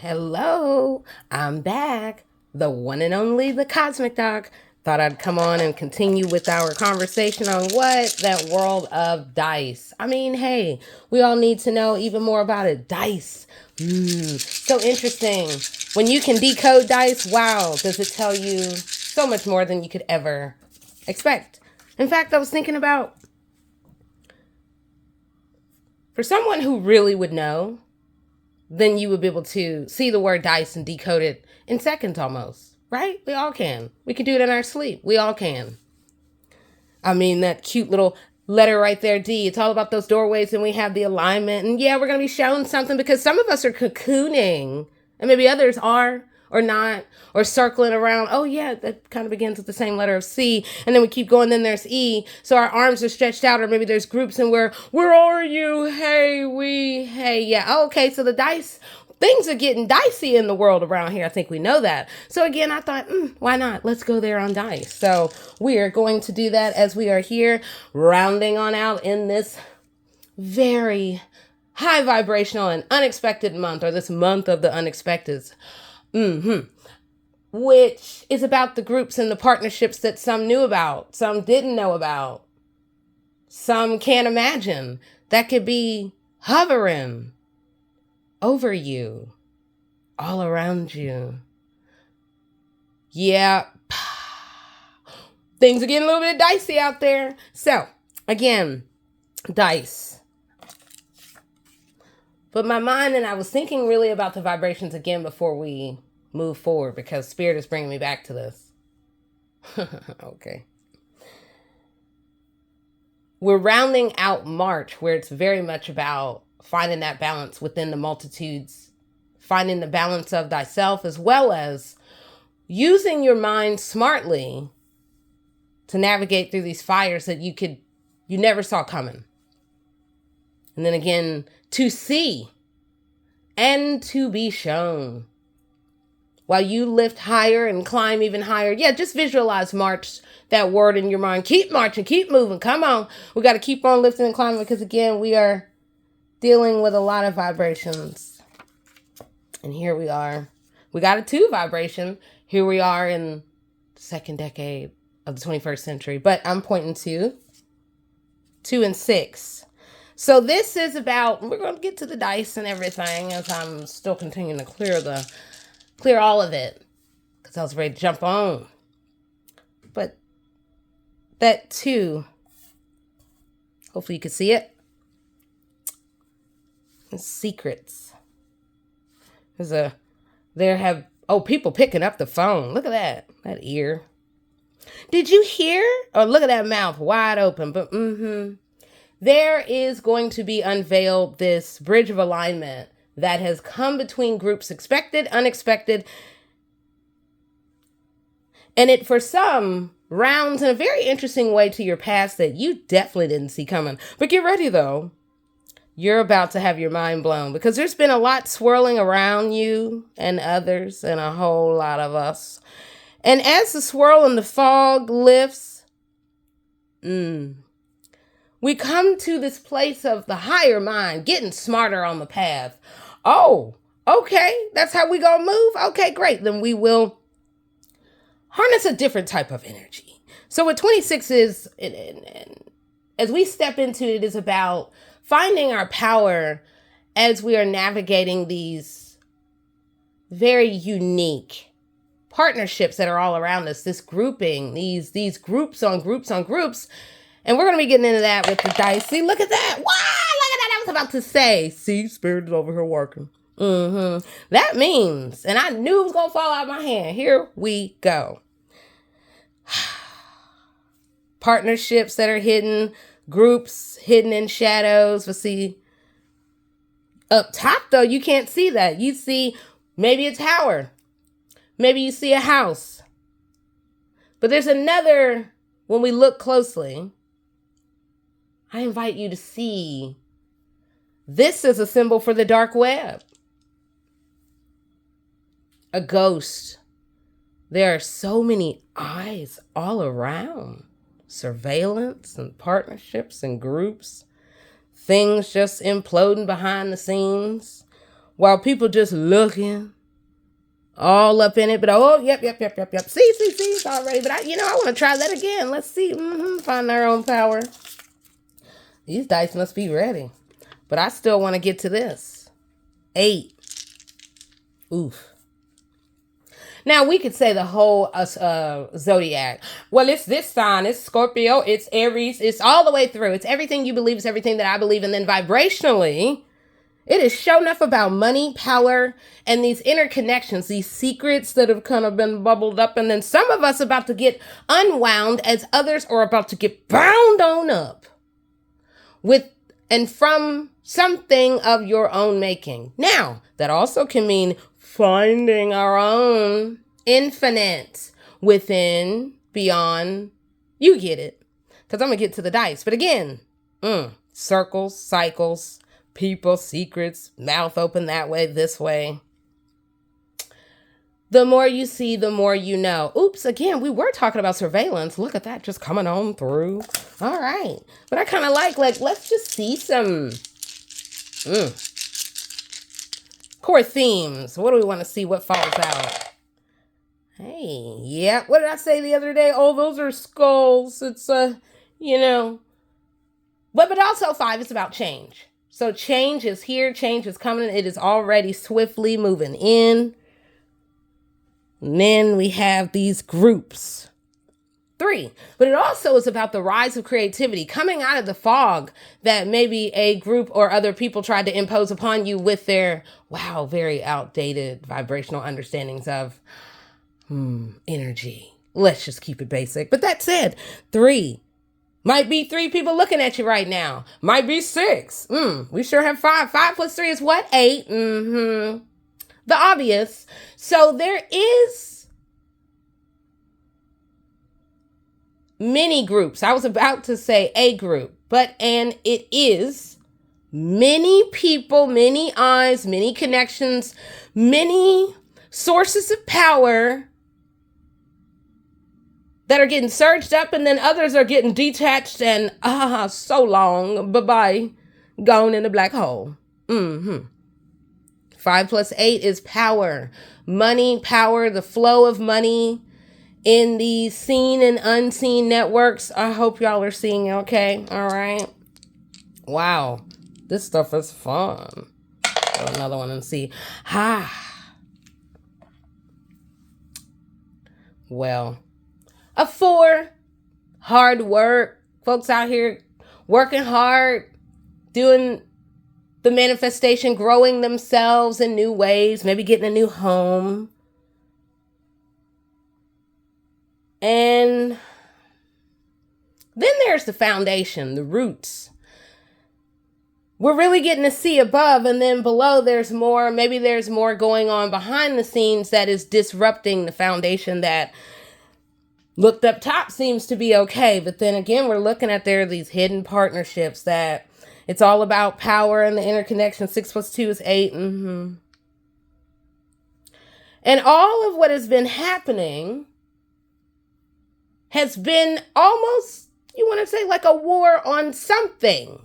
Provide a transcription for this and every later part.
Hello, I'm back. The one and only, the Cosmic Doc. Thought I'd come on and continue with our conversation on that world of dice. I mean, hey, we all need to know even more about it. Dice. So interesting. When you can decode dice, wow, does it tell you so much more than you could ever expect. In fact, I was thinking about, for someone who really would know, then you would be able to see the word dice and decode it in seconds almost, right? We all can. We can do it in our sleep. We all can. I mean, that cute little letter right there, D, it's all about those doorways, and we have the alignment. And yeah, we're going to be shown something because some of us are cocooning, and maybe others are or not, or circling around. Oh yeah, that kind of begins with the same letter of C, and then we keep going, then there's E, so our arms are stretched out, or maybe there's groups and where are you? Hey, yeah. Oh, okay, so the dice, things are getting dicey in the world around here. I think we know that. So again, I thought, why not? Let's go there on dice. So we are going to do that as we are here, rounding on out in this very high vibrational and unexpected month, or this month of the unexpecteds. Which is about the groups and the partnerships that some knew about, some didn't know about, some can't imagine, that could be hovering over you, all around you. Yeah, things are getting a little bit dicey out there. So, again, dice. But my mind, and I was thinking really about the vibrations again before we move forward, because Spirit is bringing me back to this. Okay. We're rounding out March, where it's very much about finding that balance within the multitudes, finding the balance of thyself, as well as using your mind smartly to navigate through these fires that you never saw coming. And then again, to see and to be shown. While you lift higher and climb even higher. Yeah, just visualize March, that word in your mind. Keep marching, keep moving. Come on. We got to keep on lifting and climbing, because again, we are dealing with a lot of vibrations. And here we are. We got a 2 vibration. Here we are in the second decade of the 21st century. But I'm pointing to 2 and 6. So this is about, we're going to get to the dice and everything as I'm still continuing to clear all of it, because I was ready to jump on. But that 2, hopefully you can see it. Secrets. People picking up the phone. Look at that ear. Did you hear? Oh, look at that mouth wide open. But there is going to be unveiled this bridge of alignment that has come between groups, expected, unexpected. And it, for some, rounds in a very interesting way to your past that you definitely didn't see coming. But get ready, though. You're about to have your mind blown, because there's been a lot swirling around you and others and a whole lot of us. And as the swirl and the fog lifts, we come to this place of the higher mind, getting smarter on the path. Oh, okay, that's how we gonna move? Okay, great. Then we will harness a different type of energy. So what 26 is, and as we step into it, is about finding our power as we are navigating these very unique partnerships that are all around us, this grouping, these groups on groups on groups. And we're going to be getting into that with the dice. See, look at that. Wow, look at that. I was about to say, see, Spirit is over here working. That means, and I knew it was going to fall out of my hand. Here we go. Partnerships that are hidden, groups hidden in shadows. But see, up top, though, you can't see that. You see maybe a tower. Maybe you see a house. But there's another, when we look closely, I invite you to see this is a symbol for the dark web. A ghost. There are so many eyes all around. Surveillance and partnerships and groups. Things just imploding behind the scenes. while people just looking all up in it. But oh, yep. See, it's all ready. But I want to try that again. Let's see. Find our own power. These dice must be ready. But I still want to get to this. 8. Oof. Now, we could say the whole zodiac. Well, it's this sign. It's Scorpio. It's Aries. It's all the way through. It's everything you believe. It's everything that I believe. And then vibrationally, it is shown enough about money, power, and these interconnections, these secrets that have kind of been bubbled up. And then some of us about to get unwound as others are about to get bound on up with and from something of your own making. Now, that also can mean finding our own infinite within, beyond. You get it. Because I'm going to get to the dice. But again, circles, cycles, people, secrets, mouth open that way, this way. The more you see, the more you know. Oops, again, we were talking about surveillance. Look at that, just coming on through. All right. But I kind of like, let's just see some core themes. What do we want to see? What falls out? Hey, yeah. What did I say the other day? Oh, those are skulls. It's, But also 5, it's about change. So change is here. Change is coming. It is already swiftly moving in. And then we have these groups. 3, but it also is about the rise of creativity coming out of the fog that maybe a group or other people tried to impose upon you with their, very outdated vibrational understandings of energy. Let's just keep it basic. But that said, 3 might be 3 people looking at you right now. Might be 6. We sure have 5. 5 plus 3 is what? 8. The obvious. So there is many groups. I was about to say a group, and it is many people, many eyes, many connections, many sources of power that are getting surged up, and then others are getting detached and so long, bye-bye, gone in the black hole. 5 plus 8 is power. Money, power, the flow of money in these seen and unseen networks. I hope y'all are seeing, okay? All right. Wow. This stuff is fun. Throw another one and see. Well, a 4, hard work. Folks out here working hard, doing the manifestation, growing themselves in new ways, maybe getting a new home. And then there's the foundation, the roots. We're really getting to see above, and then below there's more. Maybe there's more going on behind the scenes that is disrupting the foundation that looked up top seems to be okay. But then again, we're looking at there are these hidden partnerships that it's all about power and the interconnection. 6 plus 2 is 8. And all of what has been happening has been almost, you want to say, like a war on something.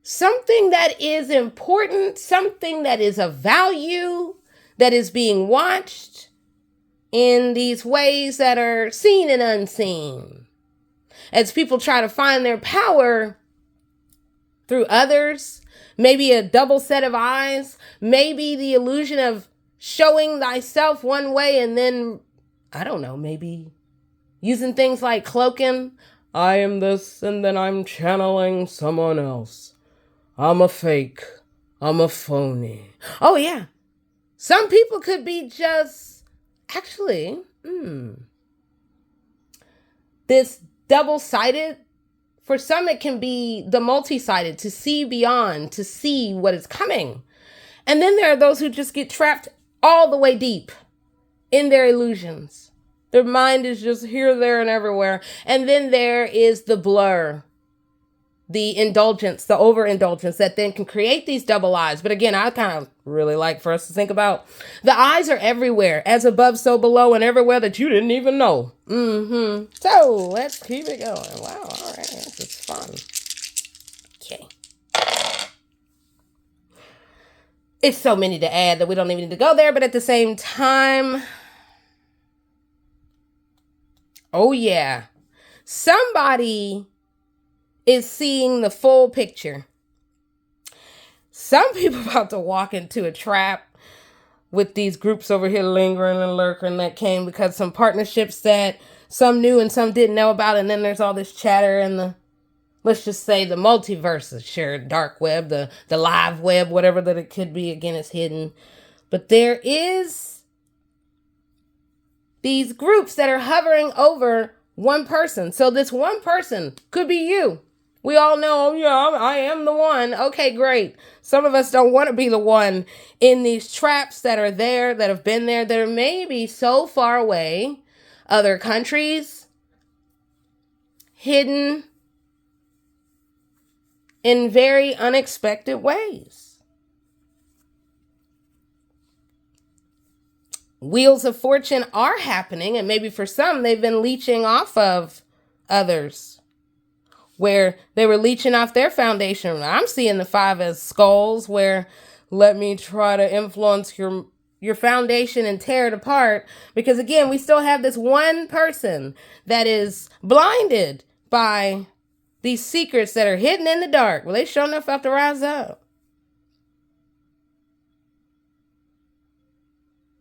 Something that is important, something that is of value, that is being watched in these ways that are seen and unseen. As people try to find their power through others, maybe a double set of eyes, maybe the illusion of showing thyself one way and then, I don't know, maybe using things like cloaking. I am this and then I'm channeling someone else. I'm a fake. I'm a phony. Oh yeah. Some people could be just, actually, this double-sided. For some, it can be the multi-sided, to see beyond, to see what is coming. And then there are those who just get trapped all the way deep in their illusions. Their mind is just here, there, and everywhere. And then there is the blur, the indulgence, the overindulgence that then can create these double eyes. But again, I kind of really like for us to think about the eyes are everywhere, as above, so below, and everywhere that you didn't even know. So let's keep it going. Wow, all right, this is fun. Okay. It's so many to add that we don't even need to go there. But at the same time, oh yeah, somebody is seeing the full picture. Some people about to walk into a trap with these groups over here lingering and lurking that came because some partnerships that some knew and some didn't know about. And then there's all this chatter in the, let's just say, the multiverse, sure, dark web, the live web, whatever that it could be. Again, it's hidden. But there is these groups that are hovering over one person. So this one person could be you. We all know, yeah, I am the one. Okay, great. Some of us don't want to be the one in these traps that are there, that have been there, that are maybe so far away, other countries, hidden in very unexpected ways. Wheels of fortune are happening, and maybe for some, they've been leeching off of others, where they were leeching off their foundation. I'm seeing the 5 as skulls, where let me try to influence your foundation and tear it apart. Because again, we still have this one person that is blinded by these secrets that are hidden in the dark. Well, they sure enough have to rise up.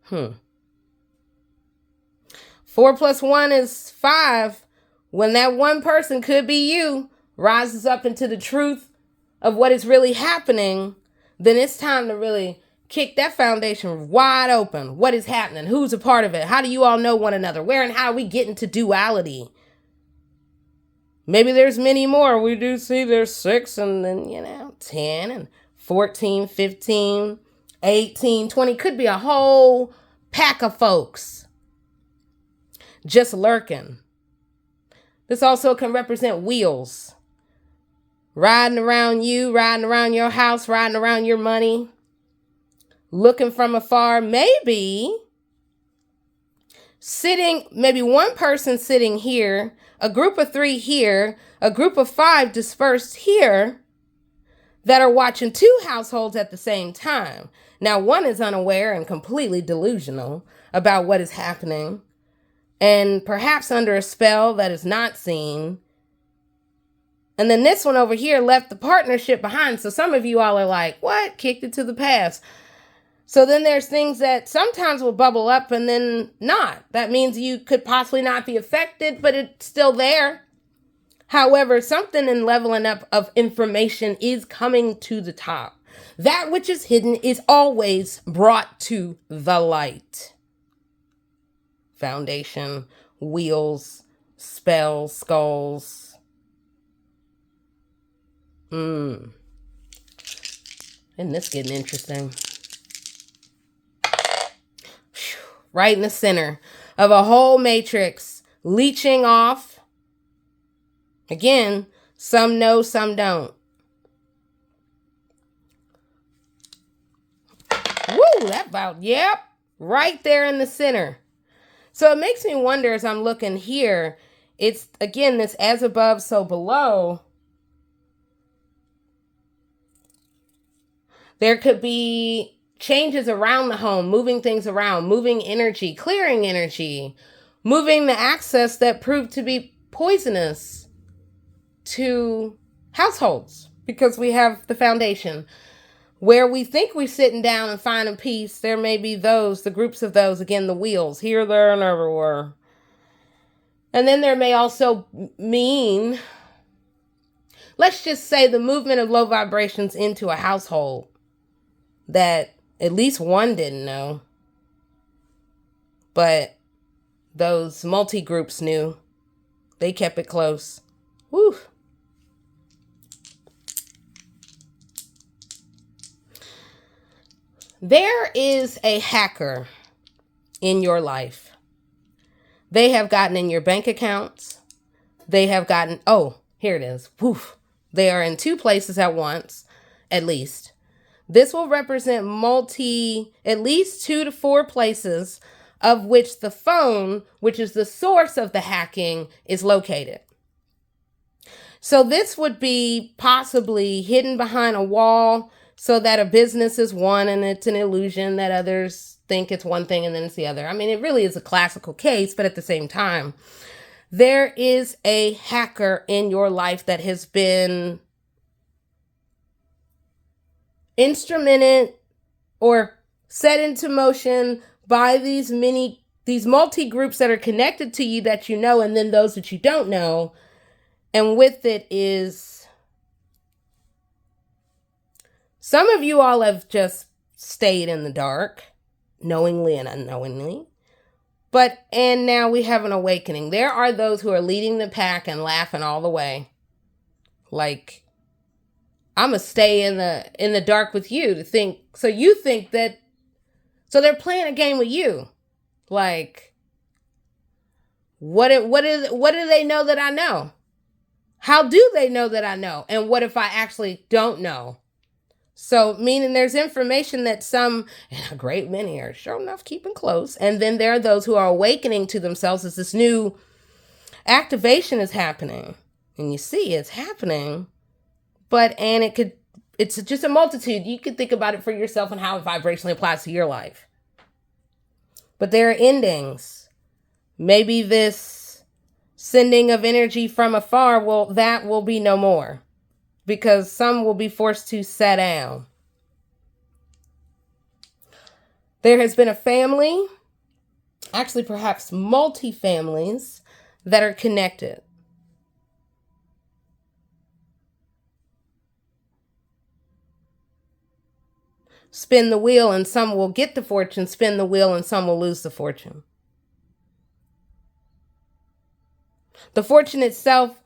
4 plus 1 is 5. When that one person, could be you, rises up into the truth of what is really happening, then it's time to really kick that foundation wide open. What is happening? Who's a part of it? How do you all know one another? Where and how we get into duality? Maybe there's many more. We do see there's 6 and then, 10 and 14, 15, 18, 20. Could be a whole pack of folks just lurking. This also can represent wheels. Riding around you, riding around your house, riding around your money. Looking from afar, maybe one person sitting here, a group of 3 here, a group of 5 dispersed here that are watching 2 households at the same time. Now, one is unaware and completely delusional about what is happening, and perhaps under a spell that is not seen. And then this one over here left the partnership behind. So some of you all are like, what? Kicked it to the past. So then there's things that sometimes will bubble up and then not. That means you could possibly not be affected, but it's still there. However, something in leveling up of information is coming to the top. That which is hidden is always brought to the light. Foundation, wheels, spells, skulls. Isn't this getting interesting? Right in the center of a whole matrix, leeching off. Again, some know, some don't. Woo, that about, yep, right there in the center. So it makes me wonder as I'm looking here, it's, again, this as above, so below. There could be changes around the home, moving things around, moving energy, clearing energy, moving the access that proved to be poisonous to households, because we have the foundation. Where we think we're sitting down and finding peace, there may be those, the groups of those, again, the wheels, here, there, and everywhere. And then there may also mean, let's just say, the movement of low vibrations into a household that at least one didn't know. But those multi-groups knew. They kept it close. Whew. There is a hacker in your life. They have gotten in your bank accounts. They have gotten, oh, here it is. Poof. They are in 2 places at once, at least. This will represent at least 2 to 4 places of which the phone, which is the source of the hacking, is located. So this would be possibly hidden behind a wall, so that a business is one and it's an illusion that others think it's one thing and then it's the other. I mean, it really is a classical case, but at the same time, there is a hacker in your life that has been instrumented or set into motion by these multi groups that are connected to you that you know, and then those that you don't know. And with it is, some of you all have just stayed in the dark, knowingly and unknowingly. And now we have an awakening. There are those who are leading the pack and laughing all the way. Like, I'm going to stay in the dark with you to think. So you think that, so they're playing a game with you. Like, what do they know that I know? How do they know that I know? And what if I actually don't know? So, meaning there's information that some, and a great many are sure enough keeping close. And then there are those who are awakening to themselves as this new activation is happening. And you see it's happening. It's just a multitude. You could think about it for yourself and how it vibrationally applies to your life. But there are endings. Maybe this sending of energy from afar, that will be no more. Because some will be forced to sit down. There has been a family, actually perhaps multi-families, that are connected. Spin the wheel and some will get the fortune, spin the wheel and some will lose the fortune. The fortune itself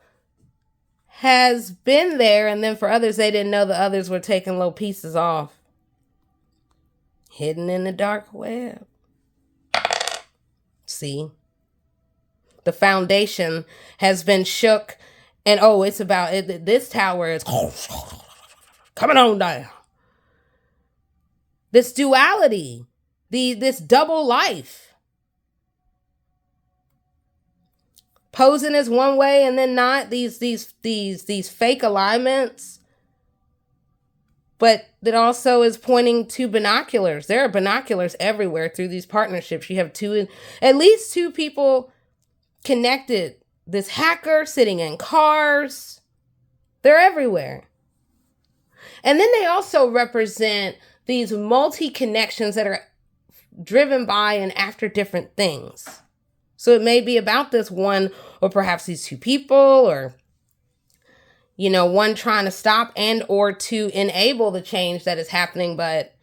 has been there, and then for others, they didn't know the others were taking little pieces off. Hidden in the dark web. See? The foundation has been shook, and it's about it. This tower is coming on down. This duality, this double life. Posing as one way and then not, these fake alignments. But that also is pointing to binoculars. There are binoculars everywhere through these partnerships. You have at least two people connected. This hacker sitting in cars. They're everywhere. And then they also represent these multi-connections that are driven by and after different things. So it may be about this one, or perhaps these two people, or, one trying to stop and or to enable the change that is happening, but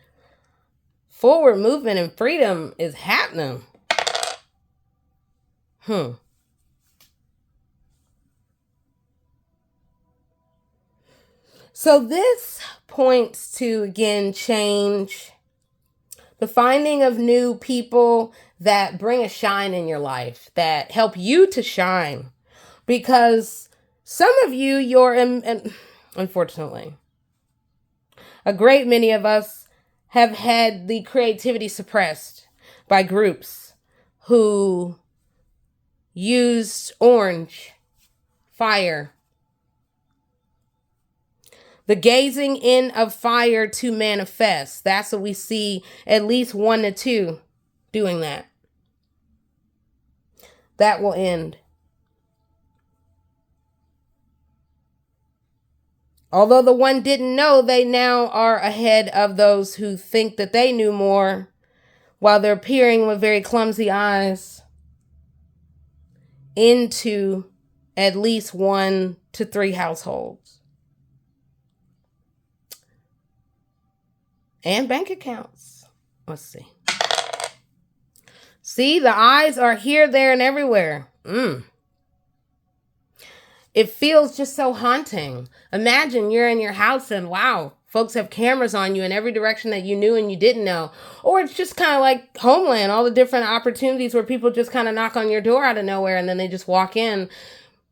forward movement and freedom is happening. So this points to, again, change, the finding of new people that bring a shine in your life, that help you to shine. Because some of you, unfortunately, a great many of us have had the creativity suppressed by groups who used orange, fire, the gazing in of fire to manifest. That's what we see, at least 1 to 2 doing that. That will end. Although the one didn't know, they now are ahead of those who think that they knew more, while they're peering with very clumsy eyes into at least 1 to 3 households. And bank accounts. Let's see. See, the eyes are here, there, and everywhere. It feels just so haunting. Imagine you're in your house and wow, folks have cameras on you in every direction that you knew and you didn't know. Or it's just kind of like Homeland, all the different opportunities where people just kind of knock on your door out of nowhere and then they just walk in,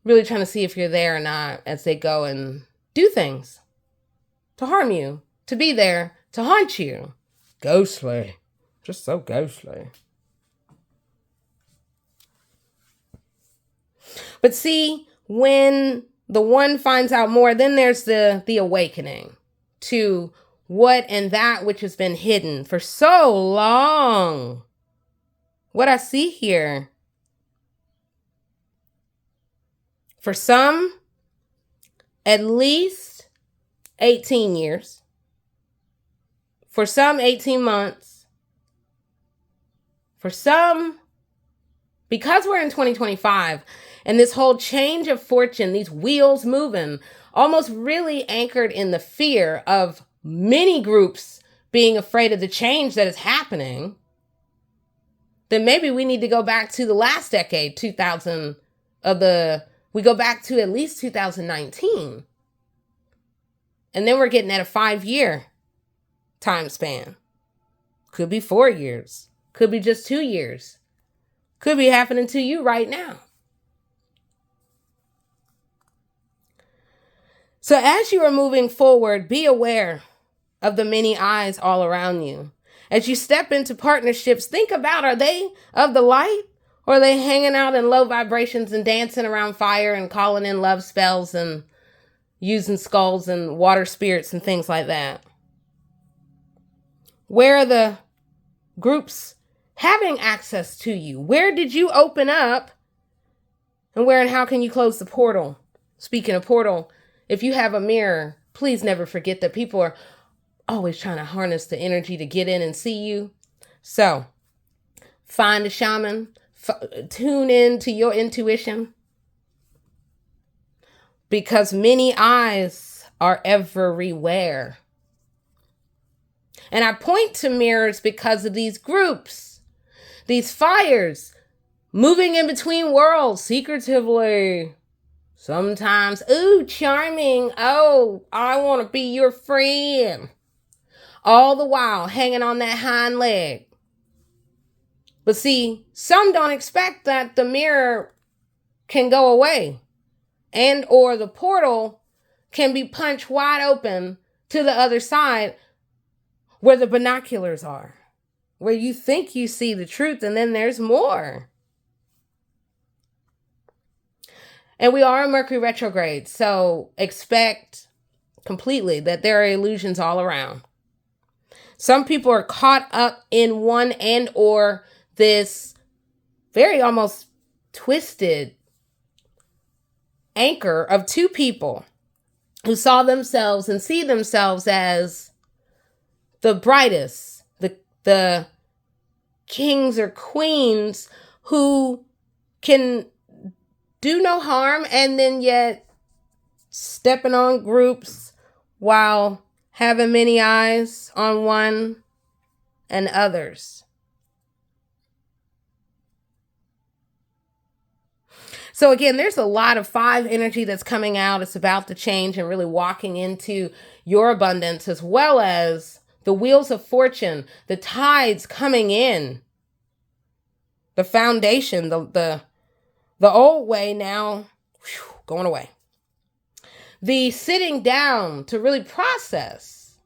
really trying to see if you're there or not as they go and do things to harm you, to be there, to haunt you. Ghostly. Just so ghostly. But see, when the one finds out more, then there's the awakening to what and that which has been hidden for so long. What I see here, for some, at least 18 years. For some, 18 months. For some, because we're in 2025, and this whole change of fortune, these wheels moving, almost really anchored in the fear of many groups being afraid of the change that is happening, then maybe we need to go back to the last decade, we go back to at least 2019. And then we're getting at a 5-year time span. Could be 4 years. Could be just 2 years. Could be happening to you right now. So as you are moving forward, be aware of the many eyes all around you. As you step into partnerships, think about, are they of the light? Or are they hanging out in low vibrations and dancing around fire and calling in love spells and using skulls and water spirits and things like that? Where are the groups having access to you? Where did you open up? And where and how can you close the portal? Speaking of portal, if you have a mirror, please never forget that people are always trying to harness the energy to get in and see you. So find a shaman, tune in to your intuition, because many eyes are everywhere. And I point to mirrors because of these groups, these fires moving in between worlds secretively. Sometimes, ooh, charming. Oh, I want to be your friend. All the while hanging on that hind leg. But see, some don't expect that the mirror can go away, and or the portal can be punched wide open to the other side where the binoculars are, where you think you see the truth and then there's more. And we are in Mercury retrograde, so expect completely that there are illusions all around. Some people are caught up in one and or this very almost twisted anchor of two people who saw themselves and see themselves as the brightest, the kings or queens who can do no harm, and then yet stepping on groups while having many eyes on one and others. So again, there's a lot of 5 energy that's coming out. It's about the change and really walking into your abundance, as well as the wheels of fortune, the tides coming in, the foundation, the old way now going away. The sitting down to really process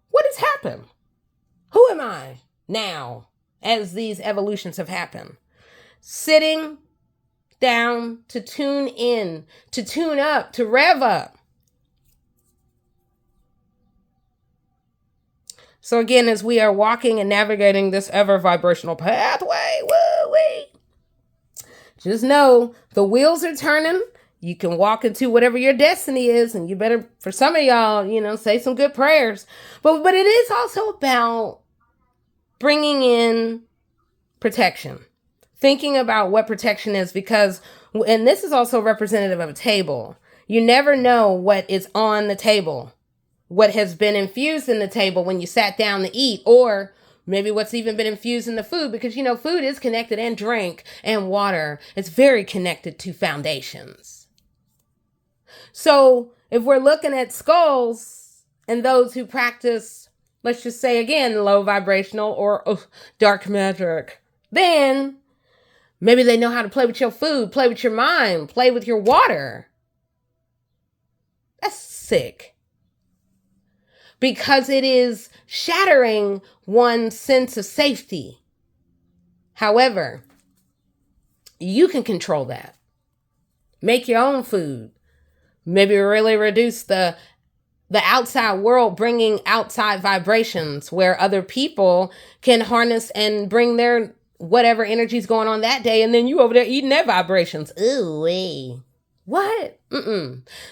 what has happened. Who am I now as these evolutions have happened? Sitting down to tune in, to tune up, to rev up. So again, as we are walking and navigating this ever vibrational pathway, woo-wee, just know the wheels are turning. You can walk into whatever your destiny is, and you better, for some of y'all, say some good prayers. But it is also about bringing in protection. Thinking about what protection is, because, and this is also representative of a table. You never know what is on the table, what has been infused in the table when you sat down to eat, or maybe what's even been infused in the food, because, food is connected, and drink and water. It's very connected to foundations. So if we're looking at skulls and those who practice, let's just say again, low vibrational or dark magic, then maybe they know how to play with your food, play with your mind, play with your water. That's sick. Because it is shattering one's sense of safety. However, you can control that. Make your own food. Maybe really reduce the the outside world bringing outside vibrations where other people can harness and bring their whatever energy's going on that day, and then you over there eating their vibrations. Ooh, wee. What?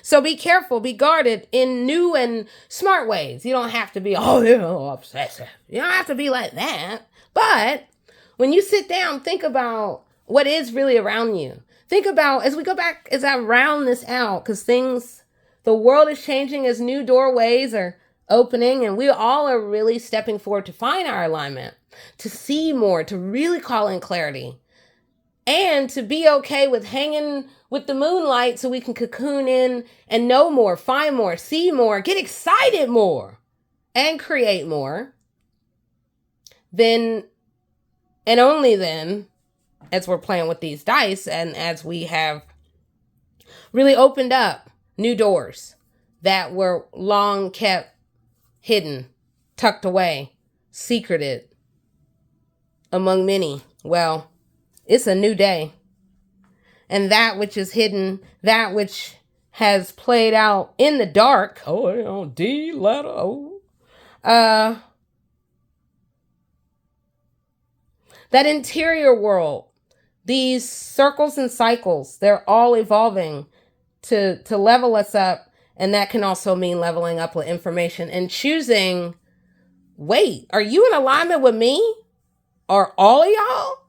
So be careful, be guarded in new and smart ways. You don't have to be, obsessive. You don't have to be like that. But when you sit down, think about what is really around you. Think about, as we go back, as I round this out, because the world is changing as new doorways are opening, and we all are really stepping forward to find our alignment, to see more, to really call in clarity, and to be okay with hanging with the moonlight so we can cocoon in and know more, find more, see more, get excited more, and create more. Then, and only then, as we're playing with these dice and as we have really opened up new doors that were long kept hidden, tucked away, secreted among many. Well, it's a new day. And that which is hidden, that which has played out in the dark, D letter O, that interior world, these circles and cycles, they're all evolving to level us up. And that can also mean leveling up with information and choosing, wait, are you in alignment with me? Or all of y'all?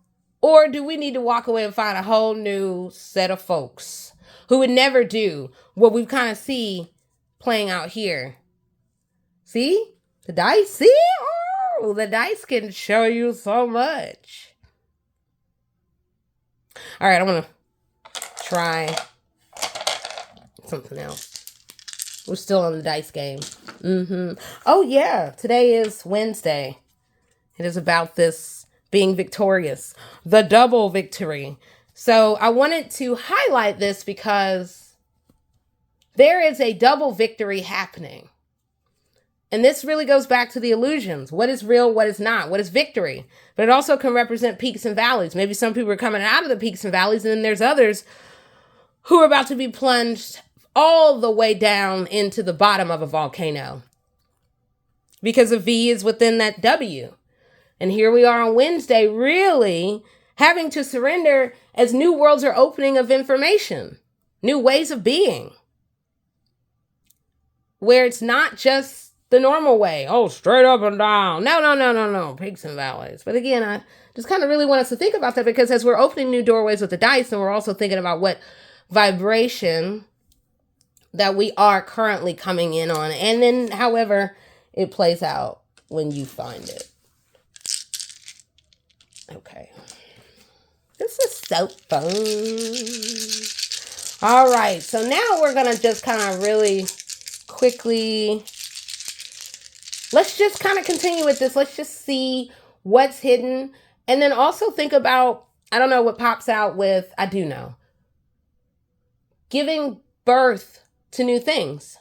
Or do we need to walk away and find a whole new set of folks who would never do what we kind of see playing out here? See? The dice? See? Oh, the dice can show you so much. All right, I'm going to try something else. We're still on the dice game. Oh, yeah. Today is Wednesday. It is about this being victorious, the double victory. So I wanted to highlight this because there is a double victory happening. And this really goes back to the illusions. What is real? What is not? What is victory? But it also can represent peaks and valleys. Maybe some people are coming out of the peaks and valleys, and then there's others who are about to be plunged all the way down into the bottom of a volcano. Because a V is within that W. And here we are on Wednesday, really having to surrender as new worlds are opening of information, new ways of being, where it's not just the normal way. Oh, straight up and down. No. Peaks and valleys. But again, I just kind of really want us to think about that, because as we're opening new doorways with the dice, and we're also thinking about what vibration that we are currently coming in on, and then however it plays out when you find it. Okay. This is so fun. All right. So now we're going to just kind of really quickly, let's just kind of continue with this. Let's just see what's hidden. And then also think about, I don't know what pops out with, I do know, giving birth to new things.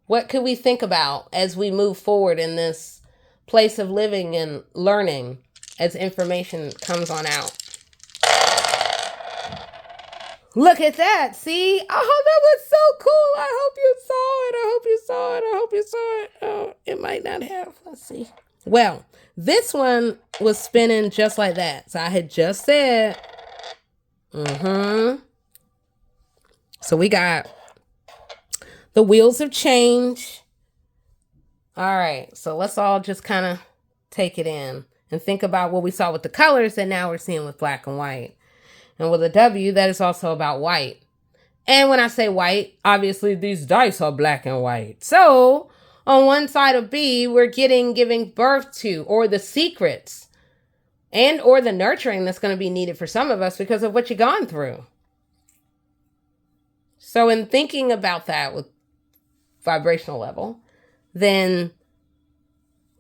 What could we think about as we move forward in this place of living and learning? As information comes on out. Look at that. See? Oh, that was so cool. I hope you saw it. Oh, it might not have. Let's see. Well, this one was spinning just like that. So I had just said, So we got the wheels of change. All right. So let's all just kind of take it in. And think about what we saw with the colors that now we're seeing with black and white. And with a W, that is also about white. And when I say white, obviously these dice are black and white. So on one side of B, we're giving birth to, or the secrets, and or the nurturing that's going to be needed for some of us because of what you've gone through. So in thinking about that with vibrational level, then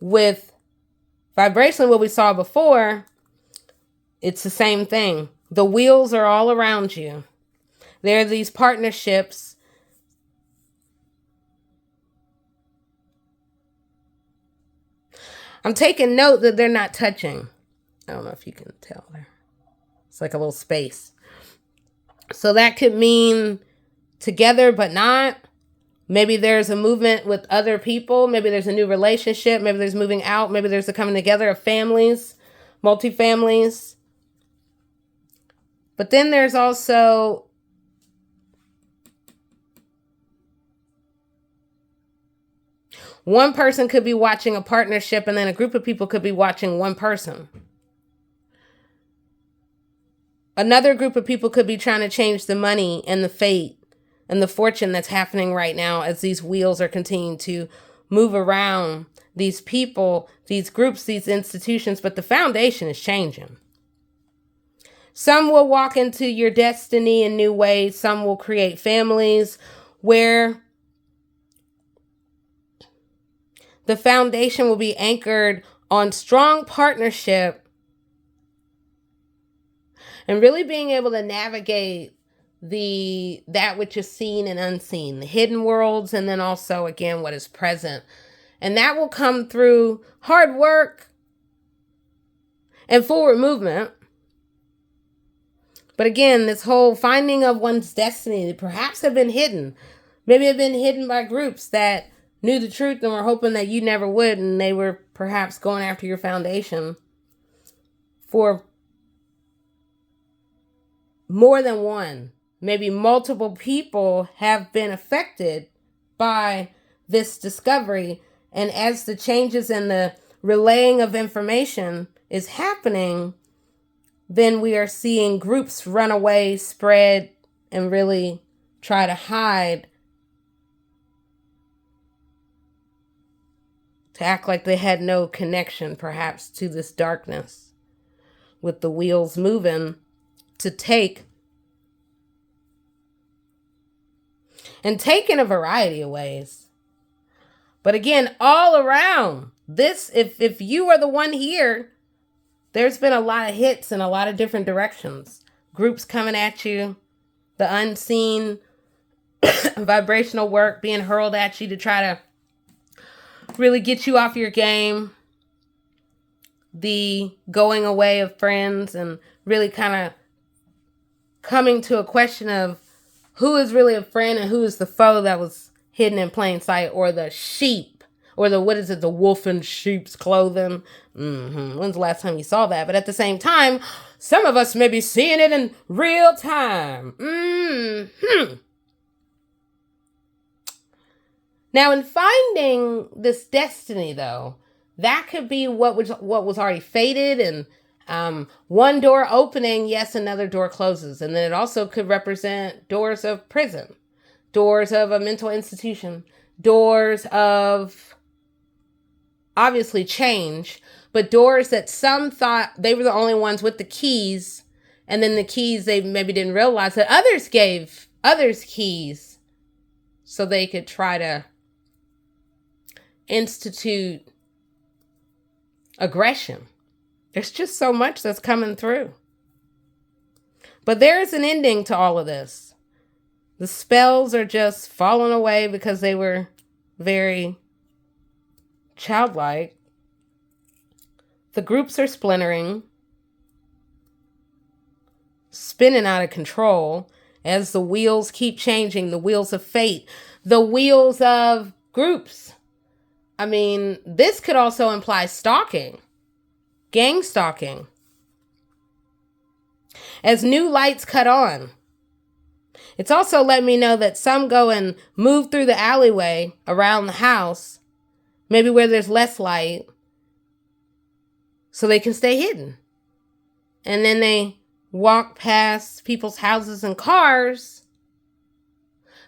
with vibration, what we saw before, it's the same thing. The wheels are all around you. There are these partnerships. I'm taking note that they're not touching. I don't know if you can tell there. It's like a little space. So that could mean together but not. Maybe there's a movement with other people. Maybe there's a new relationship. Maybe there's moving out. Maybe there's a coming together of families, multi-families. But then there's also one person could be watching a partnership, and then a group of people could be watching one person. Another group of people could be trying to change the money and the fate and the fortune that's happening right now as these wheels are continuing to move around these people, these groups, these institutions, but the foundation is changing. Some will walk into your destiny in new ways. Some will create families where the foundation will be anchored on strong partnership and really being able to navigate that which is seen and unseen, the hidden worlds, and then also, again, what is present. And that will come through hard work and forward movement. But again, this whole finding of one's destiny perhaps have been hidden. Maybe have been hidden by groups that knew the truth and were hoping that you never would, and they were perhaps going after your foundation for more than one. Maybe multiple people have been affected by this discovery. And as the changes in the relaying of information is happening, then we are seeing groups run away, spread, and really try to hide, to act like they had no connection, perhaps, to this darkness, with the wheels moving to take in a variety of ways. But again, all around this, if you are the one here, there's been a lot of hits in a lot of different directions. Groups coming at you, the unseen vibrational work being hurled at you to try to really get you off your game. The going away of friends and really kind of coming to a question of who is really a friend and who is the foe that was hidden in plain sight, or the sheep, or the wolf in sheep's clothing. When's the last time you saw that? But at the same time, some of us may be seeing it in real time. Now, in finding this destiny, though, that could be what was already fated, and one door opening, yes, another door closes. And then it also could represent doors of prison, doors of a mental institution, doors of, obviously, change, but doors that some thought they were the only ones with the keys, and then the keys they maybe didn't realize that others gave others keys so they could try to institute aggression. There's just so much that's coming through. But there is an ending to all of this. The spells are just falling away because they were very childlike. The groups are splintering, spinning out of control as the wheels keep changing, the wheels of fate, the wheels of groups. I mean, this could also imply stalking. Gang stalking. As new lights cut on. It's also let me know that some go and move through the alleyway around the house, maybe where there's less light, so they can stay hidden. And then they walk past people's houses and cars,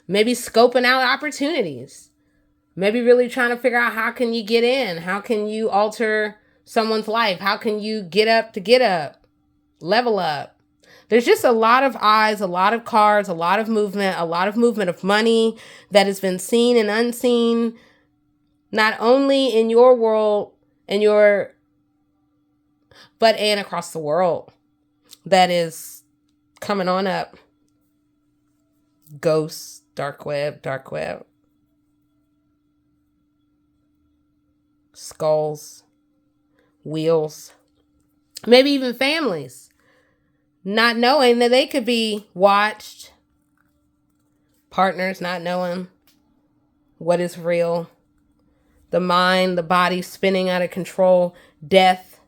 maybe scoping out opportunities, maybe really trying to figure out how can you get in, how can you alter someone's life, how can you get up, level up. There's just a lot of eyes, a lot of cars, a lot of movement of money that has been seen and unseen, not only in your world but across the world, that is coming on up. Ghosts, dark web. Skulls, wheels, maybe even families, not knowing that they could be watched, partners not knowing, what is real, the mind, the body spinning out of control, death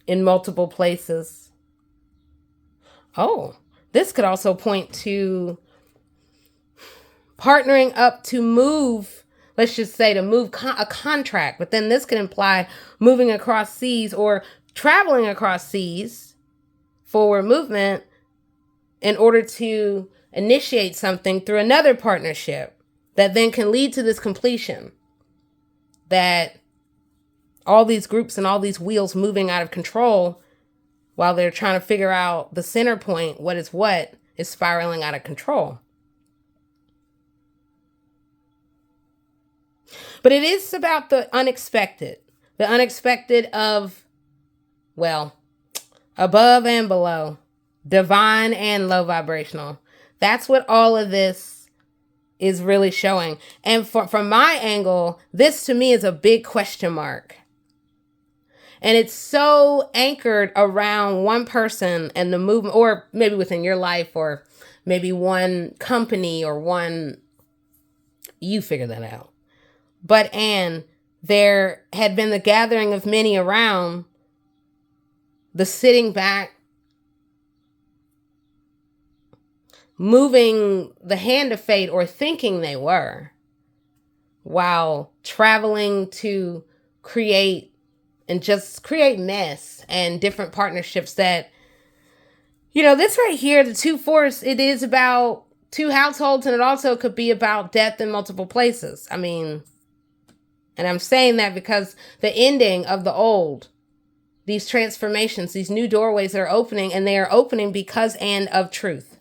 in multiple places. Oh, this could also point to partnering up to move, let's just say to move a contract, but then this could imply moving across seas or traveling across seas, forward movement, in order to initiate something through another partnership that then can lead to this completion. That all these groups and all these wheels moving out of control while they're trying to figure out the center point, what is spiraling out of control. But it is about the unexpected of, well, above and below, divine and low vibrational. That's what all of this is really showing. And from my angle, this to me is a big question mark. And it's so anchored around one person and the movement, or maybe within your life, or maybe one company, or one, you figure that out. But Anne, there had been the gathering of many around, the sitting back, moving the hand of fate, or thinking they were, while traveling to create mess and different partnerships that, this right here, the 2-4, it is about 2 households, and it also could be about death in multiple places. I mean, and I'm saying that because the ending of the old, these transformations, these new doorways that are opening, and they are opening because and of truth.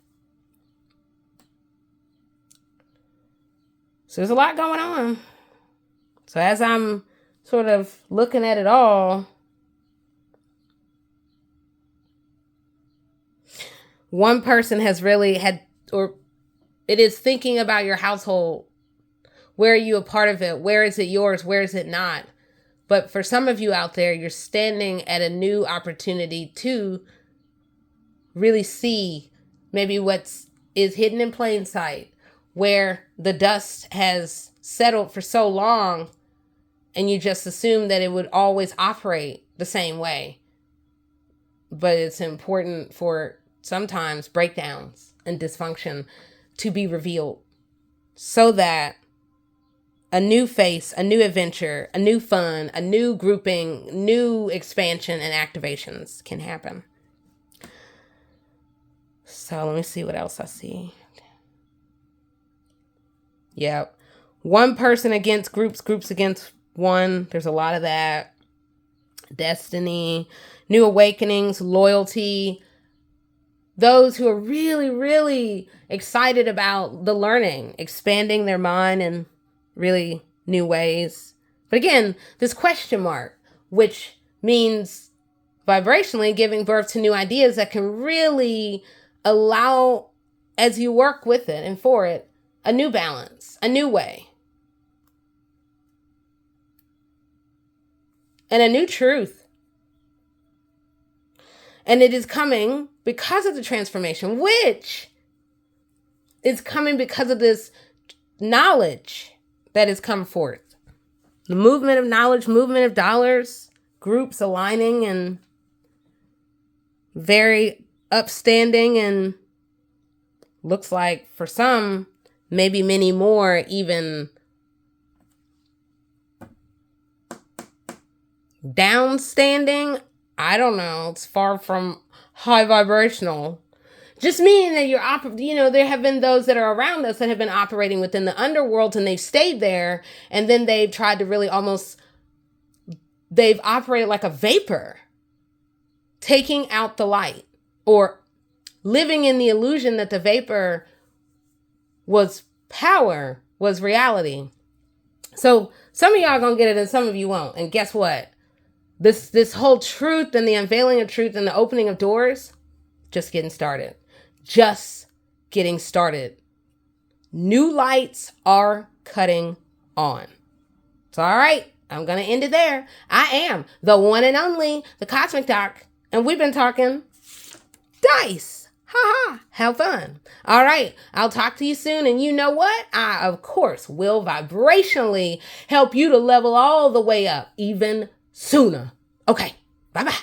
So there's a lot going on. So as I'm sort of looking at it all, one person has really had, or it is thinking about your household. Where are you a part of it? Where is it yours? Where is it not? But for some of you out there, you're standing at a new opportunity to really see maybe what is hidden in plain sight, where the dust has settled for so long and you just assume that it would always operate the same way. But it's important for sometimes breakdowns and dysfunction to be revealed so that a new face, a new adventure, a new fun, a new grouping, new expansion and activations can happen. So let me see what else I see. Yep. One person against groups, groups against one. There's a lot of that. Destiny, new awakenings, loyalty. Those who are really, really excited about the learning, expanding their mind in really new ways. But again, this question mark, which means vibrationally giving birth to new ideas that can really allow, as you work with it and for it, a new balance, a new way, and a new truth. And it is coming because of the transformation, which is coming because of this knowledge that has come forth. The movement of knowledge, movement of dollars, groups aligning and very upstanding, and looks like for some, maybe many more, even downstanding. I don't know. It's far from high vibrational. Just meaning that there have been those that are around us that have been operating within the underworld, and they've stayed there, and then they've tried to really they've operated like a vapor, taking out the light, or living in the illusion that the vapor was power, was reality. So some of y'all are gonna get it and some of you won't. And guess what? This whole truth and the unveiling of truth and the opening of doors, just getting started. Just getting started. New lights are cutting on. So, all right, I'm going to end it there. I am the one and only, the Cosmic Doc, and we've been talking dice. Ha ha, have fun. All right, I'll talk to you soon. And you know what? I, of course, will vibrationally help you to level all the way up even sooner. Okay, bye-bye.